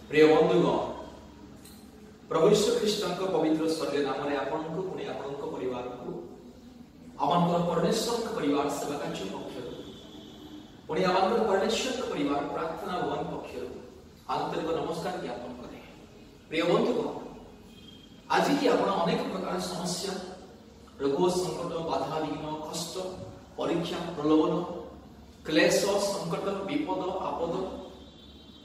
प्रिय बंधुगण प्रभु यीशु ख्रीष्ट पवित्र स्वर्गीय नाम आपको पुणी आपण परिवार को आम परमेश्वर परिवार सेवा कार्य पक्ष पुणी आम परमेश्वर परिवार प्रार्थना भवन पक्ष आंतरिक नमस्कार ज्ञापन करे। प्रिय बंधुगण आज की आप अनेक प्रकार समस्या रोग संकट बाधा विघ्न कष्ट परीक्षा प्रलोभन क्लेश संकट विपद आपद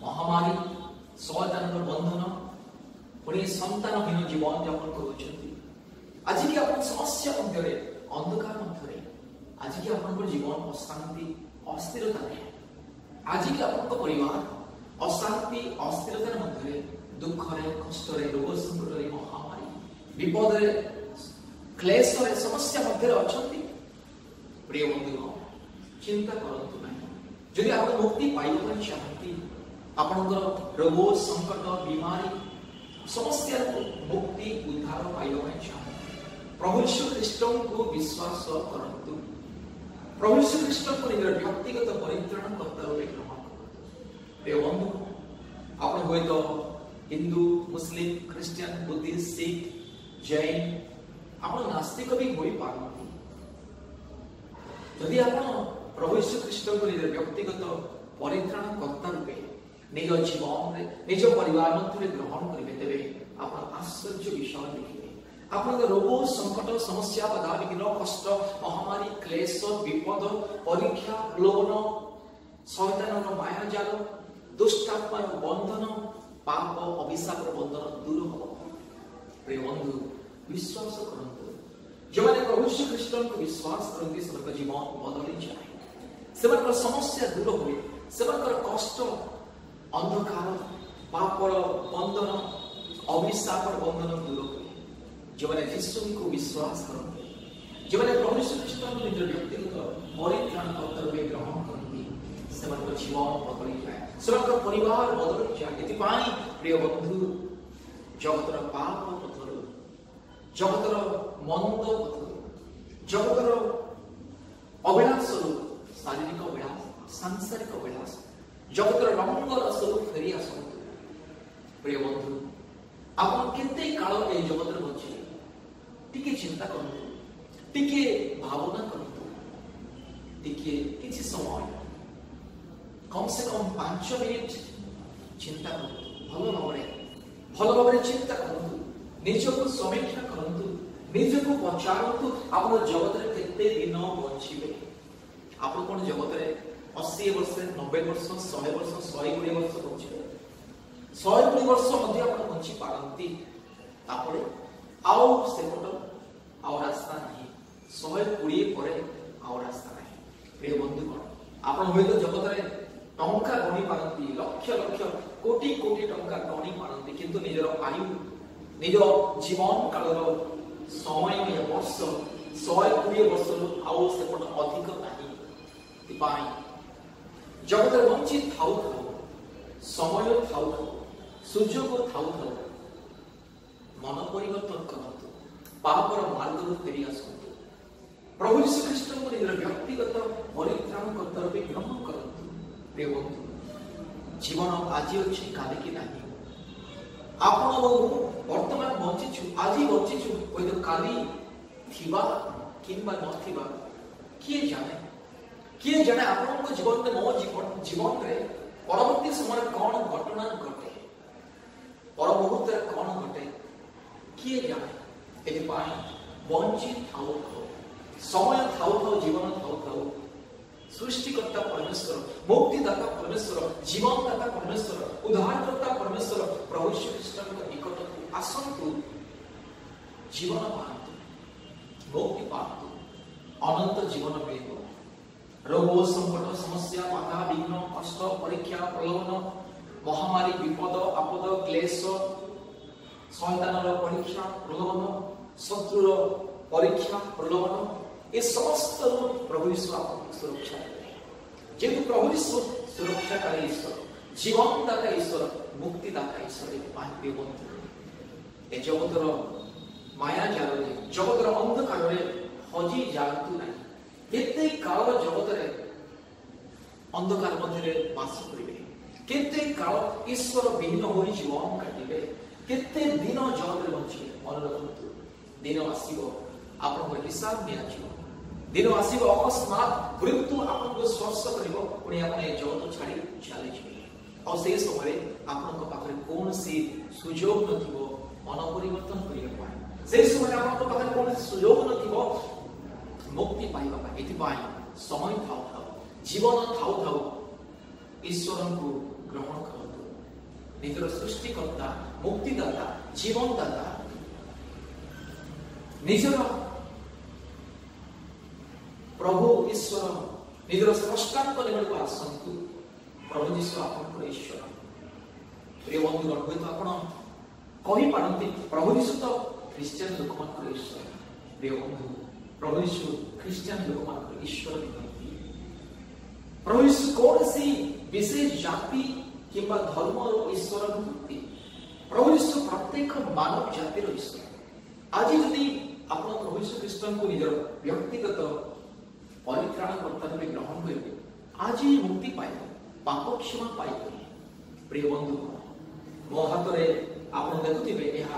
महामारी शैतान बंधन पुणी संतानहीन जीवन यापन कर आज की आप समस्या मध्य अंधकार मध्य आज की आप जीवन अशांति अस्थिरता आज की आप परिवार अशांति अस्थिरतार मध्य दुख कष्ट रोग संकट महामारी विपद क्लेश समस्या मध्य अच्छा। प्रिय बंधुगण चिंता करतु ना जदि आप मुक्ति पाइबा चाहती आपणकर रोग संकट बीमारी समस्या मुक्ति उद्धार पाइबा चाहती प्रभु यीशु ख्रीष्ट को विश्वास करतु। प्रभु यीशु ख्रीष्ट को निज व्यक्तिगत परित्राण कर्ता रूपे ग्रहण करतु। प्रिय बंधु आप हुए तो Hindu Muslim Christian Buddhist Sikh Jain आप नास्तिक भी हो पारती जदि आप प्रभु यीशु ख्रीष्ट को निज व्यक्तिगत परित्राण कर्ता रूपे निज जीवन निज परिवार मध्य ग्रहण करेंगे तेरे आप आश्चर्य विषय देखिए आप रोग संकट समस्या बाधा विघ्न कष्ट महामारी क्लेश विपद परीक्षा प्रलोभन शैतान माया जाल दुष्टात्मार बंधन पाप अभिशाप बंधन दूर हम। प्रिय बंधु विश्वास करते जो मैंने प्रभु यीशु ख्रीष्ट को विश्वास करते से जीवन बदली जाए से समस्या दूर हुए से कष्ट अंधकार पापर बंधन अभिशाप बंधन दूर हुए जो मैंने यीशु को विश्वास करते जो मैंने प्रभु यीशु ख्रीष्ट को निज व्यक्तिगत परित्राण कर्ता रूपे ग्रहण करते से जीवन बदली जाए से परिवार बदली जाए। प्रिय बंधु जगतर पाप पथर जगतर मंद पथर जगतर अभिलाष शारीरिक अभिलाष सांसारिक अभिलाष जगतर रंग रसरू फेरी आसतु। प्रिय बंधु आप केते काल ए जगत बचे टिके चिंता करतु टिके भावना करतु टिके किछि समय कम से कम 5 मिनिट चिंता करतु भल भाव चिंता करतु निजको समीक्षा करतु निजको पचारतु आप जगत रे केते दिन बचिबे आप कोन जगत रे 80 वर्ष 90 वर्ष 100 वर्ष 120 वर्ष बचिबे 120 वर्ष मध्ये आप बचि पारंती तापरे आउ सेपट आउ रास्ता नहीं 120 परे आउ रास्ता नहीं। प्रिय बंधुगण आप होय तो जगत रे टंका गणी पारंती लक्ष लक्ष कोटी कोटी टंका गणी पारंती किंतु निजर आयु निज जीवन कालर समय वर्ष 120 वर्ष आउ सेपट अधिक नहीं जगत बंची थाउ थाउ समय थाउ थाउ सुजोग थाउ थाउ मन परिवर्तन करतु पापर मार्ग फेरी आसतु प्रभु यीशु ख्रीष्ट को निज व्यक्तिगत परित्राण कर्ता रूपे ग्रहण करतु। प्रिय बंधु जीवन आज अच्छी काली की नहीं आपण वर्तमान बंचीछु आज बंचीछु कोई तो काली थिबा किंबा नथिबा किए जाने आपन जीवन में मो जीवन रे परवर्ती समय कौन घटना घटे पर मुहूर्त कौन घटे किए जाने एति बंची थाउ समय थाउ जीवन थाउ सृष्टिकर्ता परमेश्वर मुक्तिदाता परमेश्वर जीवनदाता परमेश्वर उद्धारकर्ता परमेश्वर प्रभु यीशु ख्रीष्ट निकट को आसतु जीवन पातु मुक्ति पातु अनंत जीवन मिलिब रोग संकट समस्या बाधा विघ्न कष्ट परीक्षा प्रलोभन महामारी विपद आपद क्लेश शैतानर परीक्षा प्रलोभन शत्रुर परीक्षा प्रलोभन ये समस्त प्रभु यीशु आपको सुरक्षा देते जेतु प्रभु यीशु सुरक्षाकारी ईश्वर जीवनदाता ईश्वर मुक्तिदाता ईश्वर ए जगतर माया जाल जगतर अंधकार हजि जातु ना एते काल जगत अंधकार मध्य बास करेंगे केते काल ईश्वर विहीन हो जीवन काटिबे केते दिन जगत बंचिबे मन रखतु दिन आसीबो आपन हिसाब निया जीवन दिन आसीबो अकस्मात मृत्यु आपन स्पर्श करिवो पुणी आपन ए जगत छाड़ी चली जिवे और से समय आपन पाखरे कौन सी सुजोग नथिबो मन परिवर्तन करियो पाए से समय आपन पाखरे कौन सी सुजोग नथिबो मुक्ति पाइबा पाए एथि पाए समय थाउ थाउ जीवन थाउ थाउ ईश्वर को ग्रहण करतु निजर सृष्टिकर्ता मुक्तिदाता जीवनदाता निजर प्रभु ईश्वर निजर स्रष्टांक निकट को आसंतु प्रभु जीशु आपन ईश्वर प्रिय बंधुगण हुए तो आपण कही पारती प्रभु जीशु तो ख्रिस्टियन लोक मान ईश्वर प्रिय बंधु प्रभु जीशु ख्रिस्टियन लोक मान ईश्वर नुहति प्रभु जीशु कौन सी विशेष जाति किंबा धर्म ईश्वर नुहति प्रभु जीशु प्रत्येक मानव जातिर ईश्वर आज यदि आपण प्रभु जीशु ख्रिस्टियन को निजर व्यक्तिगत परित्राण कर्ता रूपे ग्रहण करेंगे आज ही मुक्ति पाइबे पाप क्षमा पाइबे प्रिय बंधु मो हाथ में आप देखुवे यह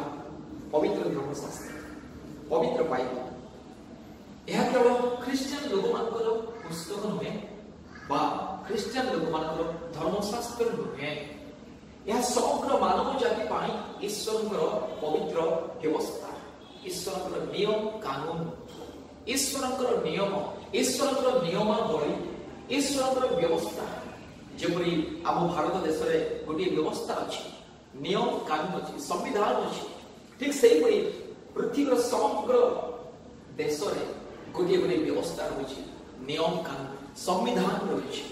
पवित्र धर्मशास्त्र पवित्र बाइबल यह केवल ख्रिस्टियन लोक मानकर पुस्तक नुहे बा ख्रिस्टियन लोक मानकर धर्मशास्त्र नुहे यह समग्र मानव जाति पाई ईश्वर पवित्र व्यवस्था ईश्वर नियम कानून ईश्वर नियम ईश्वर नियमावली ईश्वर व्यवस्था जपरी आम भारत देश में गोटे व्यवस्था अच्छी नियम कानून अच्छी संविधान अच्छी ठीक से पृथ्वी समग्र देश में गोटे गोटे व्यवस्था रही नियम कानून संविधान रही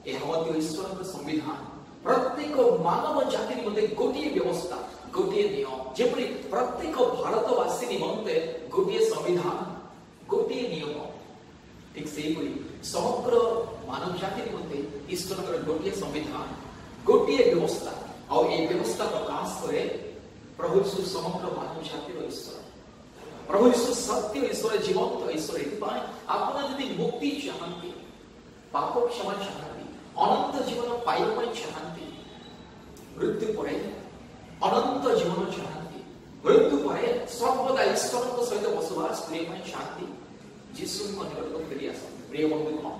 यह ईश्वर संविधान प्रत्येक मानव जाति निमंते गोटे व्यवस्था गोटे नियम जपरी प्रत्येक भारतवासी निमंते गोटे संविधान गोटे नियम ठीक से समग्र मानव जाति निमंते ईश्वर गोटे संविधान गोटे व्यवस्था और ये व्यवस्था प्रकाश करे प्रभु यीशु समग्र मानव जातिर ईश्वर प्रभु यीशु सत्य ईश्वर जीवंत ईश्वर एथिपाई आपण यदि मुक्ति चाहंती पाप क्षमा चाहंती अनंत जीवन पाइबा चाहंती मृत्यु परे अनंत जीवन चाहंती मृत्यु परे सर्वदा ईश्वर सहित बसवास करने चाहती जीशु निकट को फेरी आस प्रिय बंधु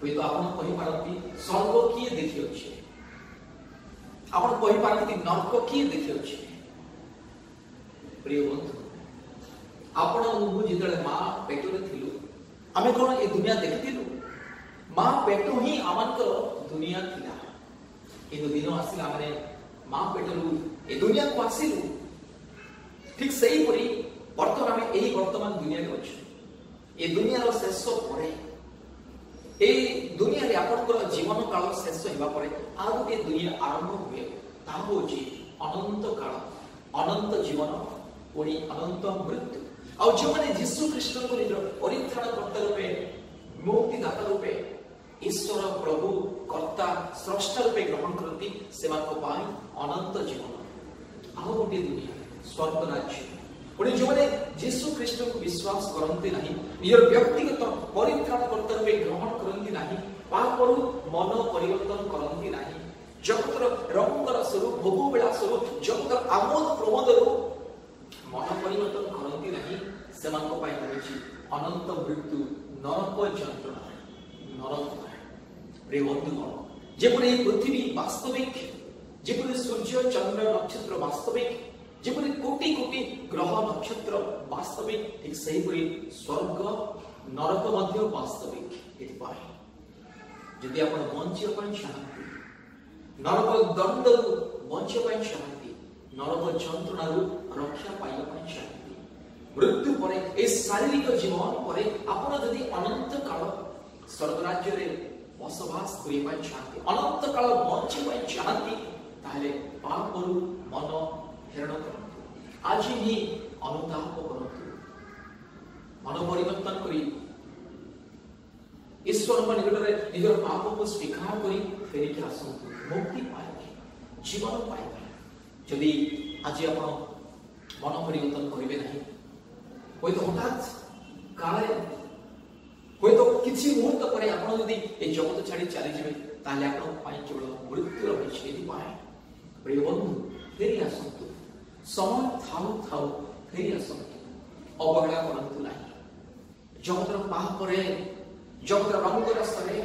हुए तो आप कही पारती स्वर्ग किए देखी अच्छे आप कही पारती नरक किए देखी अच्छे प्रिय बंधु आपण जिते माँ पेट में थिलु आमे कौन ये दुनिया देखिलु माँ पेट ही आमनकर दुनिया थिला ये दिन आसिला माने माँ पेटरू ए दुनिया को आसिलु ठीक सही परी वर्तमान आमे एही वर्तमान दुनिया रे अछि ए दुनिया रो शेष परे ए दुनिया रे आपनकर जीवन काल शेष हेबा परे आ गोटे दुनिया आरंभ हुए ता होची अनंत काल अनंत जीवन पुणी अनंत मृत्यु और जो माने यीशु ख्रिस्ट को निज परित्राण कर्ता रूपे मुक्तिदाता रूपे ईश्वर प्रभु कर्ता स्रष्टा रूपे ग्रहण करती सेमानको पाई अनंत जीवन आ गोटे दुनिया स्वर्ग राज्य पुणी जो माने यीशु ख्रिस्ट को विश्वास करते नहीं निजर व्यक्तिगत परित्राण कर्ता रूपे ग्रहण करते नहीं पापरु मन परिवर्तन करते नहीं जगतर रंगर स्वरूप भोगबेला स्वरूप जगतर आमोद प्रमोद मन परिवर्तन करते नहीं सेमानको पाई होछि अनंत मृत्यु नरक यंत्रणा नरक प्रिय बंधुगण जेपरि पृथ्वी वास्तविक जेपरि सूर्य चंद्र नक्षत्र वास्तविक जेपरि कोटि कोटि ग्रह नक्षत्र वास्तविक ठीक सही परि स्वर्ग नरक मध्य वास्तविक एथिपाई यदि आपण बंचिया पय चाहंती नरक दंड बंचिया पय चाहंती नरक यंत्रणा रक्षा पाइबा पय चाहंती मृत्यु परे ए शारीरिक जीवन परे आपण यदि अनंत काल स्वर्ग राज्य रे बसवास करिबा चाहती अनंत काल बंचिबा चाहती ताले पापरु मन हेरण करंतु आज ही अनुताप करंतु मन परिवर्तन करी ईश्वर को निकट रे निजर पाप को स्वीकार करी फेरी के आसंतु मुक्ति पाइबे जीवन पाइबे यदि आज आपण मन परिवर्तन करिवे नहीं कोई तो हठात काले कोई तो किसी मुहूर्त पर आपण यदि ए जगत छाड़ी चली जिवे ताले आपण केवल मृत्यु रही प्रिय बंधु फेरी आसतु समय थाऊ थाऊ फेरी आसतु अवहेला करतु ना जगतर पापरे जगतर रंग रास्तारे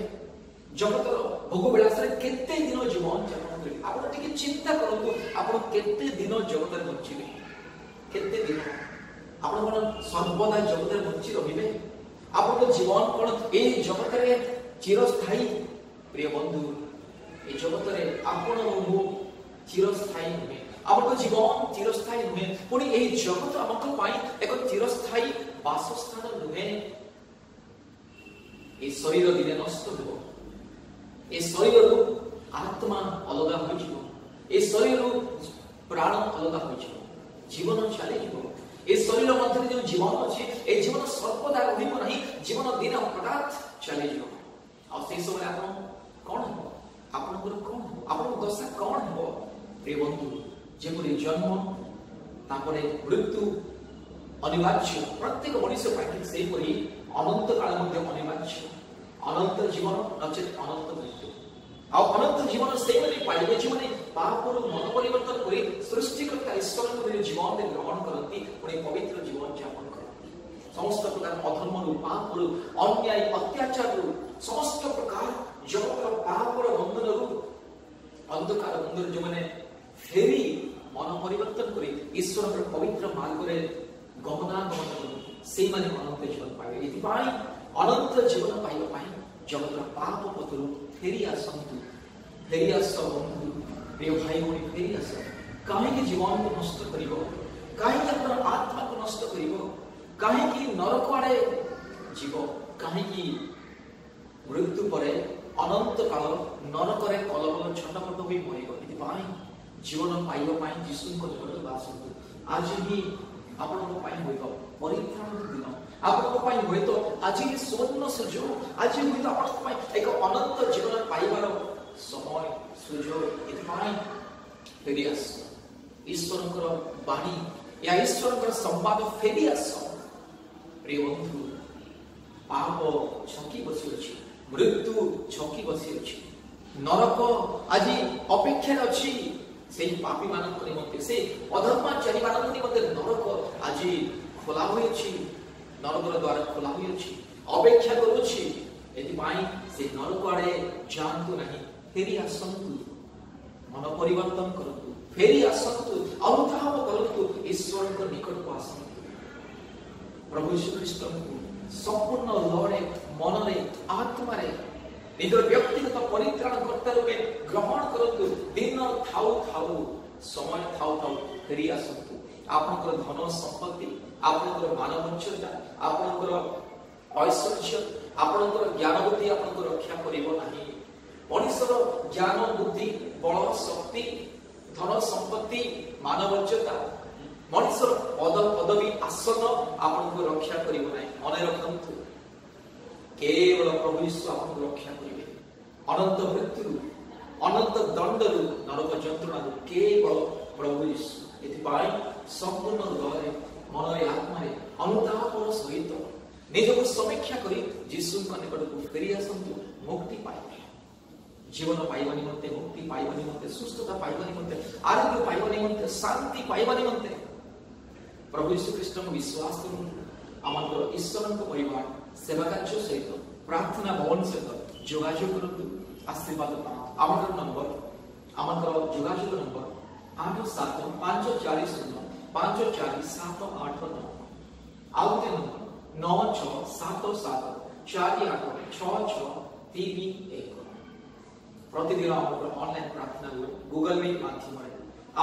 जगतर भोग विलास केते दिन जीवन यापन करेंगे आप चिंता करूँ आप केते दिन जगत बचे केते दिन आप सर्वदा जगत बची रे आप जीवन कौन ये जगत चिरस्थायी प्रिय बंधु ये जगत आपण चिरस्थायी नुहे आप जीवन चिरस्थायी नुहे पुणी यही जगत आम एक चिरस्थायी बासस्थान नुहे ये शरीर दिने नष्ट हो ये शरीर आत्मा अलग हो ए शरीर प्राण अलग हो जीवन चली ए शरीर मध्य जो जीवन अच्छे ए जीवन सर्वदा रहा जीवन दिन हठात चली से समय कौन हम आपंकर कौन हम आप दशा कौन हम प्रिय बंधु जमी जन्म तापर मृत्यु अनिवार्य प्रत्येक मनुष्य से अनंत काल अनिवार्य अनंत जीवन नचेत अनंत मृत्यु अनंत जीवन से पाइबे जो पापर मन परिवर्तन कर सृष्टिकर्ता ईश्वर जीवन में ग्रहण करती पुणी पवित्र जीवन यापन करती समस्त प्रकार अधर्म पापर अन्याय अत्याचार समस्त प्रकार जगत पापर बंधन अंधकार बंधन जो मैंने फेरी मन परिवर्तन कर ईश्वर पवित्र मार्ग गमनागमन से अनंत जीवन पाइबे अनंत जीवन पाइबा जगत पाप पथर फेरी आसतु फेरी आस बंधु प्रिय भाई भौणी फेरी आस कहीं जीवन को नष्ट कर कहीं अपन आत्मा को नष्ट कर कहीं नरक आड़े जीव कहीं मृत्यु पर अनंत काल नरक कलबल छटपट हो मर जीवन पाइबा जीशु आसतु आज ही आपण परित्राण दिन आपण हुए तो आज सुवर्ण सुजोग आज हुए तो आपण एक अनंत जीवन पाइबार समय सुजोग फेरी आस ईश्वर बाणी या ईश्वर संवाद फेरी आस प्रिय बंधु पाप छकी बसी अच्छी मृत्यु छकी बसी अच्छी नरक आज अपेक्षा अच्छी से पापी मान निमंते से अधर्माचारी मान निमंते नरक आज खोला हुई नरकर द्वार खोला हुई अपेक्षा करुच्ची से नरक आड़े जातु ना फेरी आसतु मन परिवर्तन करतु फेरी आसतु अनुताप करतु ईश्वर निकट को आसतु प्रभु यीशु ख्रीष्ट को संपूर्ण लड़े मन आत्मा निजर व्यक्तिगत परित्राणकर्ता रूपे ग्रहण करतु दिन थाऊ थाऊ समय थाऊ थाऊ फेरी आसतु आपनकर धन संपत्ति आपनकर मानवंचता आपनकर ऐश्वर्य आपनकर ज्ञान बुद्धि आपनकर रक्षा करिवो नाही मनुष्यर ज्ञान बुद्धि बल शक्ति धन संपत्ति मानवंचता मनुष्यर पद पदवी आसन आपनको रक्षा करिवो नाही मने रखंतु केवल प्रभु यीशु आपको रक्षा करिवे अनंत मृत्यु अनंत दंडरु नरक जंत्रणा केवल प्रभु यीशु एथिपाई संपूर्ण हृदय मन आत्मा अनुतापर सहित निजक समीक्षा कर जीशु निकट को फेरी आसतु मुक्ति पाइबे जीवन पाइबा निमंते मुक्ति पाइबा निमंते सुस्थता पाइबा निमंते आरोग्य पाइबा निमंते शांति पाइबा निमंते प्रभु यीशु ख्रीष्ट विश्वास करूँ आमर ईश्वर परिवार सेवा कार्य सहित प्रार्थना भवन सहित जोगाजोग करूँ आशीर्वाद पाओ आमर नंबर आमर जोगाजोग नंबर 8754054789 आउ ते नंबर 9677486631 प्रतिदिन आमर ऑनलाइन प्रार्थना हुए गूगल मीट माध्यम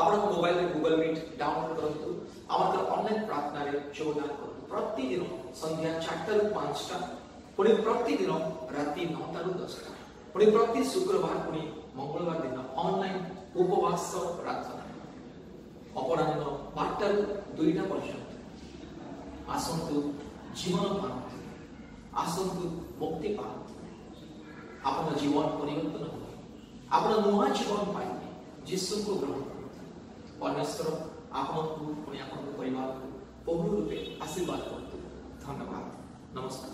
आपण मोबाइल में गूगल मीट डाउनलोड करतु आमर ऑनलाइन प्रार्थना रे योगदान करतु प्रतिदिन संध्या 4टा रु 5टा पुणी प्रतिदिन राति 9टा रु 10टा पुणी प्रति शुक्रवार पुणी मंगलवार दिन ऑनलाइन उपवास प्रार्थना अपराह्न 12टा रु 2टा पर्यंत आसंतु जीवन पांतु आसंतु मुक्ति पांतु आपन जीवन परिवर्तन हो आपन नुआ जीवन पाइबे जीशु को ग्रहण करतु परमेश्वर आपन को पुणी आपन परिवार को बहु रूपे आशीर्वाद करतु धन्यवाद नमस्कार।